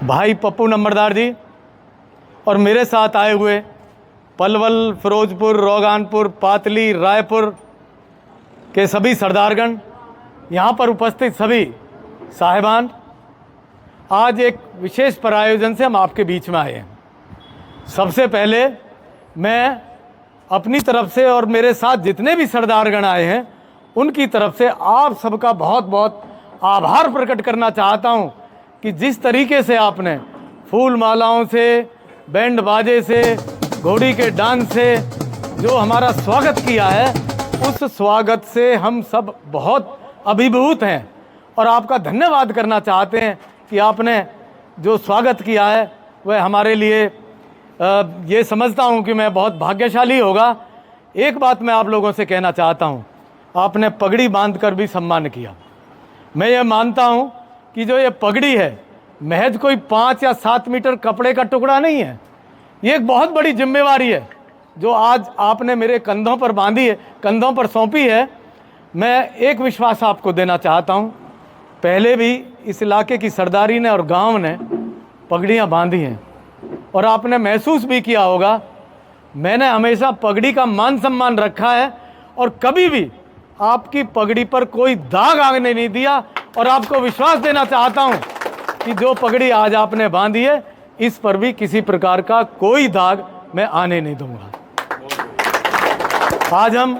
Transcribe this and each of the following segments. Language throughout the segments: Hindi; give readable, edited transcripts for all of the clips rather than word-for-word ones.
भाई पप्पू नंबरदार जी और मेरे साथ आए हुए पलवल, फिरोजपुर, रोगानपुर, पातली, रायपुर के सभी सरदारगण, यहाँ पर उपस्थित सभी साहिबान, आज एक विशेष प्रायोजन से हम आपके बीच में आए हैं। सबसे पहले मैं अपनी तरफ से और मेरे साथ जितने भी सरदारगण आए हैं उनकी तरफ से आप सबका बहुत बहुत आभार प्रकट करना चाहता हूं कि जिस तरीके से आपने फूल मालाओं से, बैंड बाजे से, घोड़ी के डांस से जो हमारा स्वागत किया है, उस स्वागत से हम सब बहुत अभिभूत हैं और आपका धन्यवाद करना चाहते हैं कि आपने जो स्वागत किया है वह हमारे लिए ये समझता हूँ कि मैं बहुत भाग्यशाली होगा। एक बात मैं आप लोगों से कहना चाहता हूँ, आपने पगड़ी बांधकर भी सम्मान किया। मैं ये मानता हूँ कि जो ये पगड़ी है महज कोई 5 या 7 मीटर कपड़े का टुकड़ा नहीं है, ये एक बहुत बड़ी जिम्मेवारी है जो आज आपने मेरे कंधों पर बांधी है, कंधों पर सौंपी है। मैं एक विश्वास आपको देना चाहता हूँ, पहले भी इस इलाके की सरदारी ने और गांव ने पगड़ियाँ बांधी हैं और आपने महसूस भी किया होगा, मैंने हमेशा पगड़ी का मान सम्मान रखा है और कभी भी आपकी पगड़ी पर कोई दाग आने नहीं दिया। और आपको विश्वास देना चाहता हूं कि जो पगड़ी आज आपने बांधी है इस पर भी किसी प्रकार का कोई दाग मैं आने नहीं दूंगा। आज हम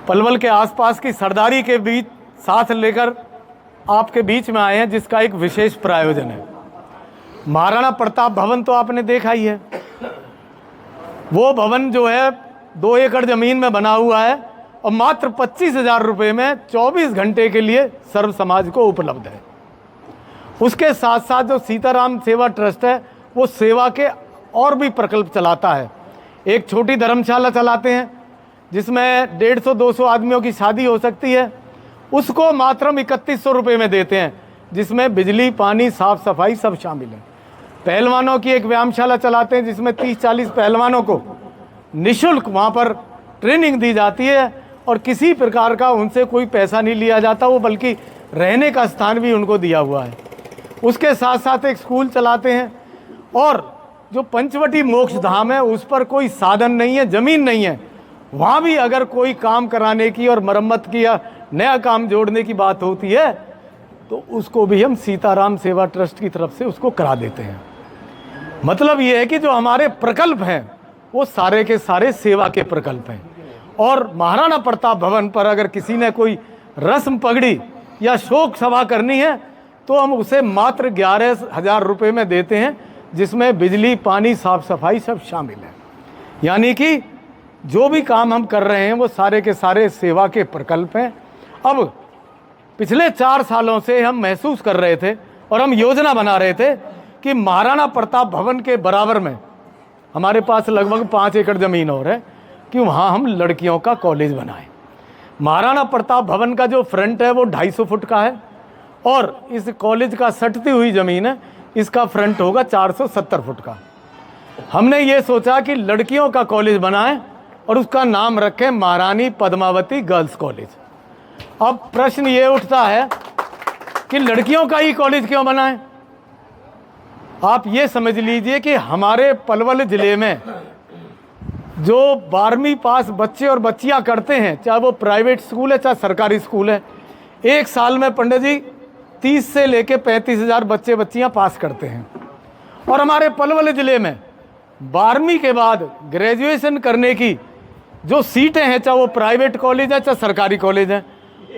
पलवल के आसपास की सरदारी के बीच साथ लेकर आपके बीच में आए हैं, जिसका एक विशेष प्रायोजन है। महाराणा प्रताप भवन तो आपने देखा ही है। वो भवन जो है 2 एकड़ जमीन में बना हुआ है और मात्र 25,000 रुपये में 24 घंटे के लिए सर्व समाज को उपलब्ध है। उसके साथ साथ जो सीताराम सेवा ट्रस्ट है वो सेवा के और भी प्रकल्प चलाता है। एक छोटी धर्मशाला चलाते हैं जिसमें 150-200 आदमियों की शादी हो सकती है, उसको मात्र 3100 रुपये में देते हैं, जिसमें बिजली, पानी, साफ सफाई सब शामिल है। पहलवानों की एक व्यायामशाला चलाते हैं जिसमें 30-40 पहलवानों को निःशुल्क वहाँ पर ट्रेनिंग दी जाती है और किसी प्रकार का उनसे कोई पैसा नहीं लिया जाता, वो बल्कि रहने का स्थान भी उनको दिया हुआ है। उसके साथ साथ एक स्कूल चलाते हैं और जो पंचवटी मोक्ष धाम है उस पर कोई साधन नहीं है, ज़मीन नहीं है, वहाँ भी अगर कोई काम कराने की और मरम्मत की या नया काम जोड़ने की बात होती है तो उसको भी हम सीताराम सेवा ट्रस्ट की तरफ से उसको करा देते हैं। मतलब ये है कि जो हमारे प्रकल्प हैं वो सारे के सारे सेवा के प्रकल्प हैं। और महाराणा प्रताप भवन पर अगर किसी ने कोई रस्म पगड़ी या शोक सभा करनी है तो हम उसे मात्र 11,000 रुपये में देते हैं, जिसमें बिजली, पानी, साफ सफाई सब शामिल है। यानी कि जो भी काम हम कर रहे हैं वो सारे के सारे सेवा के प्रकल्प हैं। अब पिछले 4 सालों से हम महसूस कर रहे थे और हम योजना बना रहे थे कि महाराणा प्रताप भवन के बराबर में हमारे पास लगभग 5 एकड़ ज़मीन और है कि वहाँ हम लड़कियों का कॉलेज बनाएं। महाराणा प्रताप भवन का जो फ्रंट है वो 250 फुट का है और इस कॉलेज का सटती हुई ज़मीन है, इसका फ्रंट होगा 470 फुट का। हमने ये सोचा कि लड़कियों का कॉलेज बनाएं और उसका नाम रखें महारानी पद्मावती गर्ल्स कॉलेज। अब प्रश्न ये उठता है कि लड़कियों का ही कॉलेज क्यों बनाएं? आप ये समझ लीजिए कि हमारे पलवल ज़िले में जो 12वीं पास बच्चे और बच्चियां करते हैं, चाहे वो प्राइवेट स्कूल है चाहे सरकारी स्कूल है, एक साल में पंडित जी 30 से लेके 35,000 बच्चे बच्चियां पास करते हैं। और हमारे पलवल ज़िले में 12वीं के बाद ग्रेजुएशन करने की जो सीटें हैं, चाहे वो प्राइवेट कॉलेज है चाहे सरकारी कॉलेज है,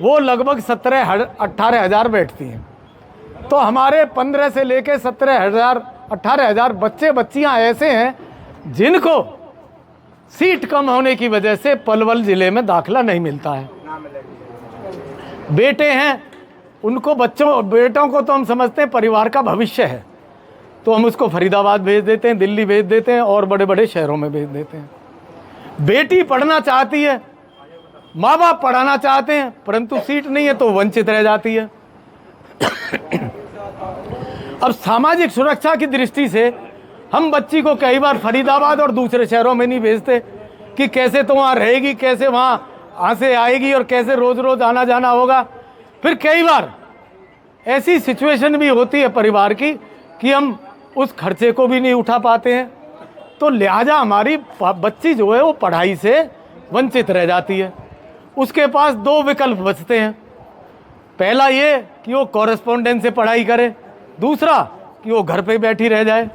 वो लगभग 17-18 बैठती हैं। तो हमारे 15 से लेके 17,000-18,000 बच्चे बच्चियां ऐसे हैं जिनको सीट कम होने की वजह से पलवल ज़िले में दाखिला नहीं मिलता है। बेटे हैं, उनको बेटों को तो हम समझते हैं परिवार का भविष्य है, तो हम उसको फरीदाबाद भेज देते हैं, दिल्ली भेज देते हैं और बड़े बड़े शहरों में भेज देते हैं। बेटी पढ़ना चाहती है, माँ बाप पढ़ाना चाहते हैं, परंतु सीट नहीं है तो वंचित रह जाती है। अब सामाजिक सुरक्षा की दृष्टि से हम बच्ची को कई बार फरीदाबाद और दूसरे शहरों में नहीं भेजते कि कैसे तो वहाँ रहेगी, कैसे वहाँ से आएगी और कैसे रोज़ रोज़ आना जाना होगा। फिर कई बार ऐसी सिचुएशन भी होती है परिवार की कि हम उस खर्चे को भी नहीं उठा पाते हैं, तो लिहाजा हमारी बच्ची जो है वो पढ़ाई से वंचित रह जाती है। उसके पास दो विकल्प बचते हैं, पहला ये कि वो कॉरेस्पॉन्डेंस से पढ़ाई करे, दूसरा कि वो घर पे बैठी रह जाए।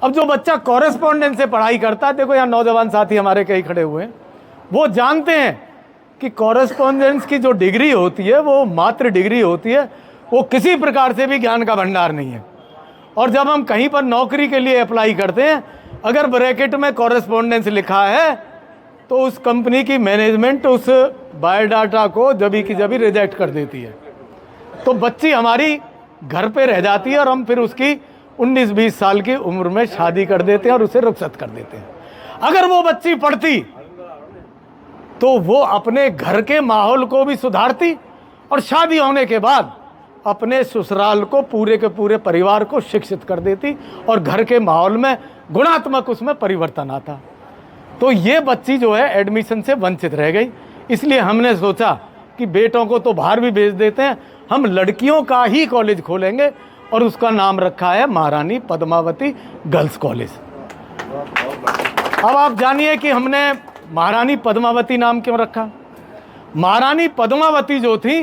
अब जो बच्चा कॉरेस्पॉन्डेंस से पढ़ाई करता है, देखो यहाँ नौजवान साथी हमारे कई खड़े हुए हैं, वो जानते हैं कि कॉरेस्पॉन्डेंस की जो डिग्री होती है वो मात्र डिग्री होती है, वो किसी प्रकार से भी ज्ञान का भंडार नहीं है। और जब हम कहीं पर नौकरी के लिए अप्लाई करते हैं, अगर ब्रैकेट में कॉरेस्पॉन्डेंस लिखा है तो उस कंपनी की मैनेजमेंट उस बायोडाटा को जभी की जभी रिजेक्ट कर देती है। तो बच्ची हमारी घर पे रह जाती है और हम फिर उसकी 19-20 साल की उम्र में शादी कर देते हैं और उसे रुखसत कर देते हैं। अगर वो बच्ची पढ़ती तो वो अपने घर के माहौल को भी सुधारती और शादी होने के बाद अपने ससुराल को, पूरे के पूरे परिवार को शिक्षित कर देती और घर के माहौल में गुणात्मक उसमें परिवर्तन आता। तो ये बच्ची जो है एडमिशन से वंचित रह गई। इसलिए हमने सोचा कि बेटों को तो बाहर भी भेज देते हैं, हम लड़कियों का ही कॉलेज खोलेंगे और उसका नाम रखा है महारानी पद्मावती गर्ल्स कॉलेज। अब आप जानिए कि हमने महारानी पद्मावती नाम क्यों रखा। महारानी पद्मावती जो थी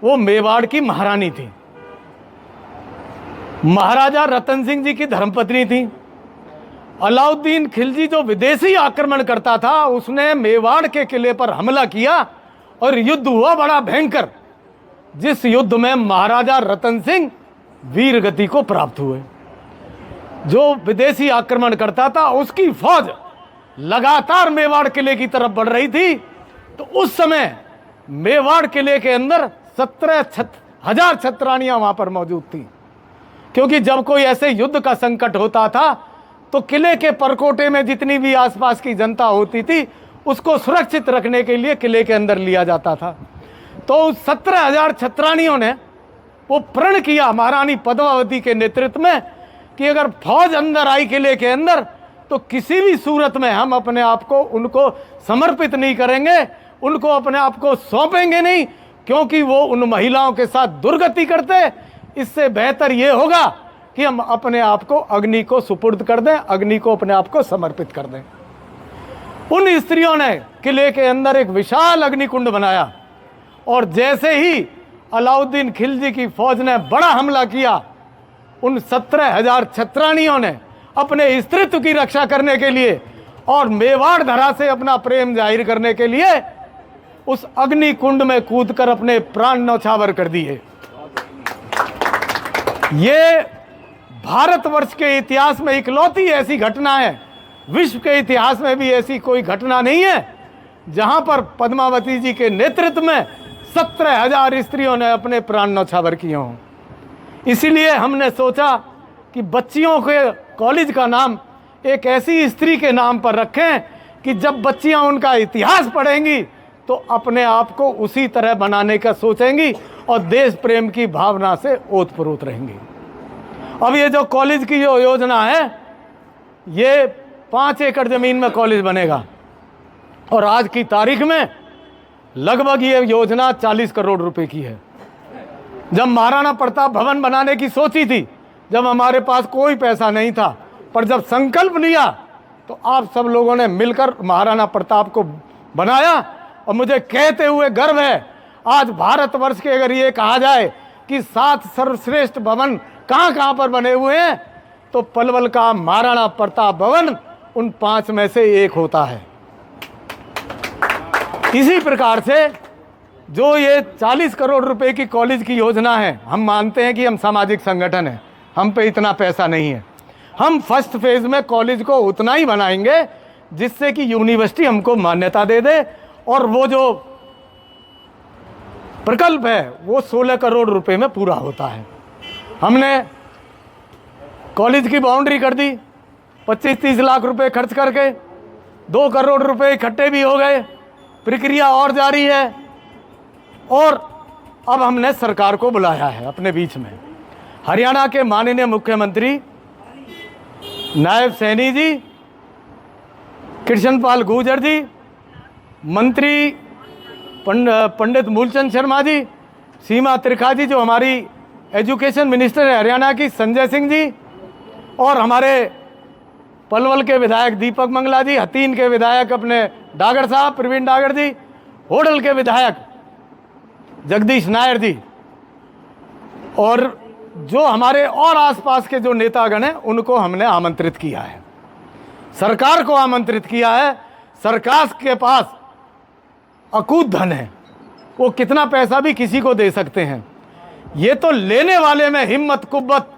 वो मेवाड़ की महारानी थी, महाराजा रतन सिंह जी की धर्मपत्नी थी। अलाउद्दीन खिलजी जो विदेशी आक्रमण करता था, उसने मेवाड़ के किले पर हमला किया और युद्ध हुआ बड़ा भयंकर, जिस युद्ध में महाराजा रतन सिंह वीर गति को प्राप्त हुए। जो विदेशी आक्रमण करता था उसकी फौज लगातार मेवाड़ किले की तरफ बढ़ रही थी। तो उस समय मेवाड़ किले के अंदर 17,000 छत्राणियां वहां पर मौजूद थी, क्योंकि जब कोई ऐसे युद्ध का संकट होता था तो किले के परकोटे में जितनी भी आसपास की जनता होती थी उसको सुरक्षित रखने के लिए किले के अंदर लिया जाता था। तो 17,000 छत्राणियों ने वो प्रण किया महारानी पद्मावती के नेतृत्व में कि अगर फौज अंदर आई किले के अंदर तो किसी भी सूरत में हम अपने आप को उनको समर्पित नहीं करेंगे, उनको अपने आप को सौंपेंगे नहीं, क्योंकि वो उन महिलाओं के साथ दुर्गति करते। इससे बेहतर ये होगा कि हम अपने आप को अग्नि को सुपुर्द कर दें, अग्नि को अपने आप को समर्पित कर दें। उन स्त्रियों ने किले के अंदर एक विशाल अग्निकुंड बनाया और जैसे ही अलाउद्दीन खिलजी की फौज ने बड़ा हमला किया, उन 17,000 छत्राणियों ने अपने स्त्रीत्व की रक्षा करने के लिए और मेवाड़ धरा से अपना प्रेम जाहिर करने के लिए उस अग्निकुंड में कूदकर अपने प्राण न्यौछावर कर दिए। ये भारतवर्ष के इतिहास में इकलौती ऐसी घटना है, विश्व के इतिहास में भी ऐसी कोई घटना नहीं है जहां पर पद्मावती जी के नेतृत्व में 17,000 स्त्रियों ने अपने प्राण न्यौछावर किए हों। इसीलिए हमने सोचा कि बच्चियों के कॉलेज का नाम एक ऐसी स्त्री के नाम पर रखें कि जब बच्चियां उनका इतिहास पढ़ेंगी तो अपने आप को उसी तरह बनाने का सोचेंगी और देश प्रेम की भावना से ओतप्रोत रहेंगी। अब ये जो कॉलेज की जो योजना है, ये 5 एकड़ ज़मीन में कॉलेज बनेगा और आज की तारीख में लगभग ये योजना 40 करोड़ रुपए की है। जब महाराणा प्रताप भवन बनाने की सोची थी, जब हमारे पास कोई पैसा नहीं था, पर जब संकल्प लिया तो आप सब लोगों ने मिलकर महाराणा प्रताप को बनाया। और मुझे कहते हुए गर्व है, आज भारतवर्ष के अगर ये कहा जाए कि 7 सर्वश्रेष्ठ भवन कहाँ कहाँ पर बने हुए हैं, तो पलवल का महाराणा प्रताप भवन उन 5 में से एक होता है। इसी प्रकार से जो ये 40 करोड़ रुपए की कॉलेज की योजना है, हम मानते हैं कि हम सामाजिक संगठन हैं, हम पे इतना पैसा नहीं है। हम फर्स्ट फेज में कॉलेज को उतना ही बनाएंगे जिससे कि यूनिवर्सिटी हमको मान्यता दे दे, और वो जो प्रकल्प है वो 16 करोड़ रुपए में पूरा होता है। हमने कॉलेज की बाउंड्री कर दी, 25-30 लाख रुपए खर्च करके 2 करोड़ रुपए इकट्ठे भी हो गए, प्रक्रिया और जारी है। और अब हमने सरकार को बुलाया है अपने बीच में। हरियाणा के माननीय मुख्यमंत्री नायब सैनी जी, कृष्णपाल गुर्जर जी, मंत्री पंडित मूलचंद शर्मा जी, सीमा त्रिखा जी जो हमारी एजुकेशन मिनिस्टर है हरियाणा की संजय सिंह जी, और हमारे पलवल के विधायक दीपक मंगला जी, हतीन के विधायक अपने डागर साहब प्रवीण डागर जी, होडल के विधायक जगदीश नायर जी, और जो हमारे और आसपास के जो नेतागण हैं उनको हमने आमंत्रित किया है, सरकार को आमंत्रित किया है। सरकार के पास अकूत धन है, वो कितना पैसा भी किसी को दे सकते हैं। ये तो लेने वाले में हिम्मत, कुव्वत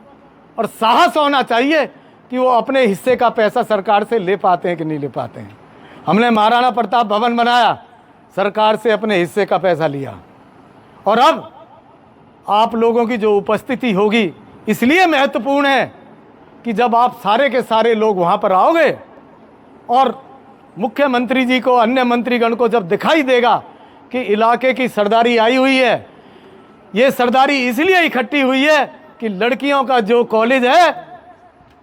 और साहस होना चाहिए कि वो अपने हिस्से का पैसा सरकार से ले पाते हैं कि नहीं ले पाते हैं। हमने महाराणा प्रताप भवन बनाया, सरकार से अपने हिस्से का पैसा लिया, और अब आप लोगों की जो उपस्थिति होगी इसलिए महत्वपूर्ण है कि जब आप सारे के सारे लोग वहाँ पर आओगे और मुख्यमंत्री जी को, अन्य मंत्रीगण को जब दिखाई देगा कि इलाके की सरदारी आई हुई है, ये सरदारी इसलिए इकट्ठी हुई है कि लड़कियों का जो कॉलेज है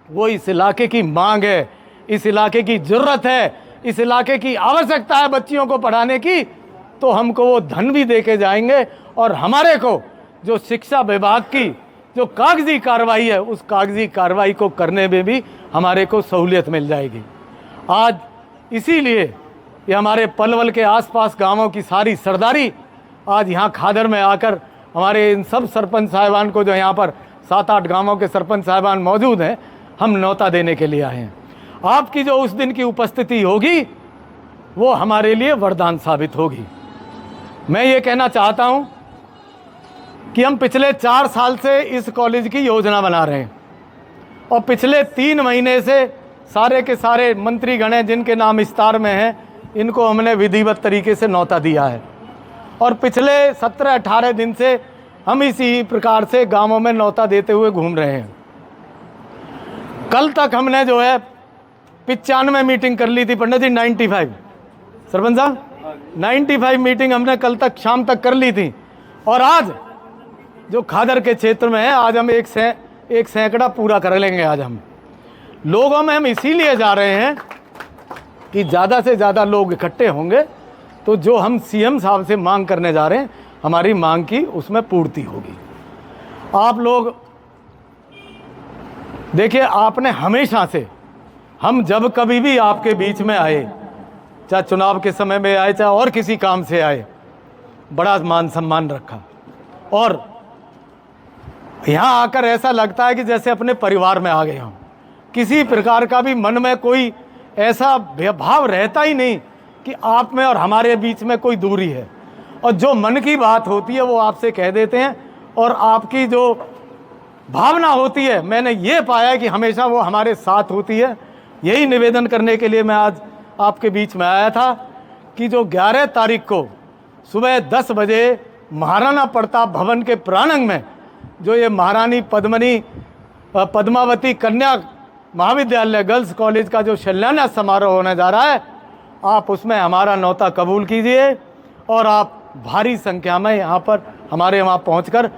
वो इस इलाके की मांग है, इस इलाके की ज़रूरत है, इस इलाके की आवश्यकता है बच्चियों को पढ़ाने की, तो हमको वो धन भी दे के जाएंगे, और हमारे को जो शिक्षा विभाग की जो कागजी कार्रवाई है उस कागजी कार्रवाई को करने में भी हमारे को सहूलियत मिल जाएगी। आज इसीलिए ये हमारे पलवल के आसपास गांवों की सारी सरदारी आज यहाँ खादर में आकर हमारे इन सब सरपंच साहिबान को, जो यहाँ पर 7-8 गांवों के सरपंच साहिबान मौजूद हैं, हम न्योता देने के लिए आए हैं। आपकी जो उस दिन की उपस्थिति होगी वो हमारे लिए वरदान साबित होगी। मैं ये कहना चाहता हूँ कि हम पिछले 4 साल से इस कॉलेज की योजना बना रहे हैं, और पिछले 3 महीने से सारे के सारे मंत्रीगण हैं जिनके नाम इस्तार में हैं, इनको हमने विधिवत तरीके से न्योता दिया है, और पिछले 17-18 दिन से हम इसी प्रकार से गांवों में न्योता देते हुए घूम रहे हैं। कल तक हमने जो है 95 मीटिंग कर ली थी पंडित जी, 95 सरपंच साहब 95 मीटिंग हमने कल तक शाम तक कर ली थी, और आज जो खादर के क्षेत्र में है आज हम एक सैकड़ा पूरा कर लेंगे। आज हम लोगों में हम इसीलिए जा रहे हैं कि ज़्यादा से ज़्यादा लोग इकट्ठे होंगे तो जो हम सीएम साहब से मांग करने जा रहे हैं हमारी मांग की उसमें पूर्ति होगी। आप लोग देखिए, आपने हमेशा से, हम जब कभी भी आपके बीच में आए, चाहे चुनाव के समय में आए चाहे और किसी काम से आए, बड़ा मान सम्मान रखा, और यहाँ आकर ऐसा लगता है कि जैसे अपने परिवार में आ गए हों। किसी प्रकार का भी मन में कोई ऐसा भाव रहता ही नहीं कि आप में और हमारे बीच में कोई दूरी है, और जो मन की बात होती है वो आपसे कह देते हैं, और आपकी जो भावना होती है मैंने ये पाया कि हमेशा वो हमारे साथ होती है। यही निवेदन करने के लिए मैं आज आपके बीच में आया था कि जो 11 तारीख को सुबह 10 बजे महाराणा प्रताप भवन के प्रांगण में जो ये महारानी पद्मावती कन्या महाविद्यालय गर्ल्स कॉलेज का जो शिलान्यास समारोह होने जा रहा है, आप उसमें हमारा न्योता कबूल कीजिए, और आप भारी संख्या में यहाँ पर हमारे वहाँ पहुँचकर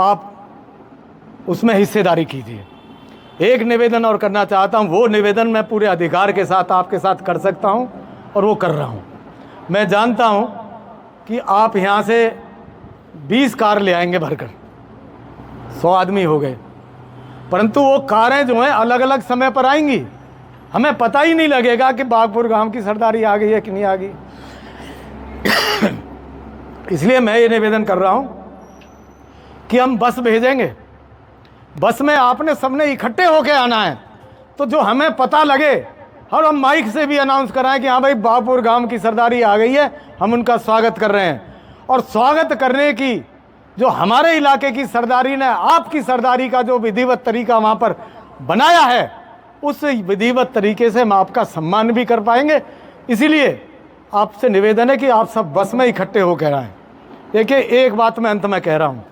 आप उसमें हिस्सेदारी कीजिए। एक निवेदन और करना चाहता हूँ, वो निवेदन मैं पूरे अधिकार के साथ आपके साथ कर सकता हूँ और वो कर रहा हूँ। मैं जानता हूँ कि आप यहाँ से 20 कार ले आएंगे भरकर, 100 आदमी हो गए, परंतु वो कारें जो हैं अलग अलग समय पर आएंगी, हमें पता ही नहीं लगेगा कि बागपुर गांव की सरदारी आ गई है कि नहीं आ गई। इसलिए मैं ये निवेदन कर रहा हूँ कि हम बस भेजेंगे, बस में आपने सबने इकट्ठे होके आना है, तो जो हमें पता लगे, और हम माइक से भी अनाउंस कराएं कि हाँ भाई बागपुर गांव की सरदारी आ गई है, हम उनका स्वागत कर रहे हैं। और स्वागत करने की जो हमारे इलाके की सरदारी ने आपकी सरदारी का जो विधिवत तरीका वहाँ पर बनाया है, उस विधिवत तरीके से हम आपका सम्मान भी कर पाएंगे। इसीलिए आपसे निवेदन है कि आप सब बस में इकट्ठे होकर आएँ। देखिए, एक बात मैं अंत में कह रहा हूँ,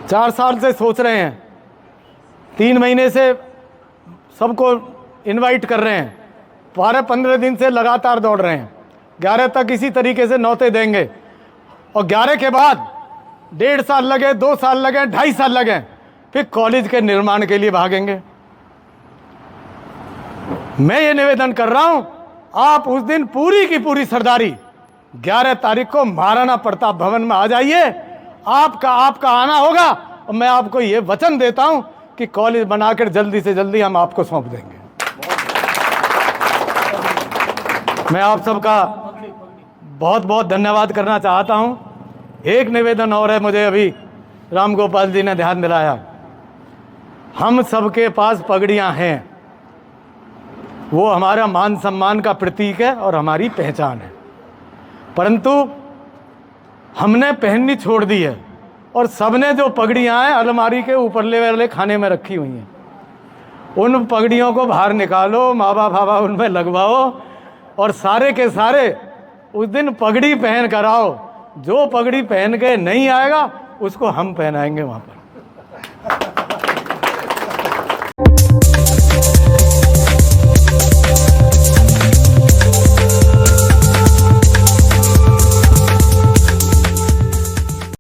4 साल से सोच रहे हैं, 3 महीने से सबको इनवाइट कर रहे हैं, 12-15 दिन से लगातार दौड़ रहे हैं, 11 तक इसी तरीके से न्योते देंगे, और 11 के बाद 1.5 साल लगे, 2 साल लगे, 2.5 साल लगे, फिर कॉलेज के निर्माण के लिए भागेंगे। मैं ये निवेदन कर रहा हूं, आप उस दिन पूरी की पूरी सरदारी 11 तारीख को महाराणा प्रताप भवन में आ जाइए, आपका आना होगा और मैं आपको ये वचन देता हूं कि कॉलेज बनाकर जल्दी से जल्दी हम आपको सौंप देंगे। मैं आप सबका बहुत बहुत धन्यवाद करना चाहता हूं। एक निवेदन और है, मुझे अभी राम गोपाल जी ने ध्यान दिलाया, हम सबके पास पगड़ियां हैं, वो हमारा मान सम्मान का प्रतीक है और हमारी पहचान है, परंतु हमने पहननी छोड़ दी है और सबने जो पगड़ियां हैं अलमारी के ऊपरले वाले खाने में रखी हुई हैं, उन पगड़ियों को बाहर निकालो, माँ बाबा उनमें लगवाओ और सारे के सारे उस दिन पगड़ी पहन कर आओ। जो पगड़ी पहन के नहीं आएगा उसको हम पहनाएंगे वहाँ पर।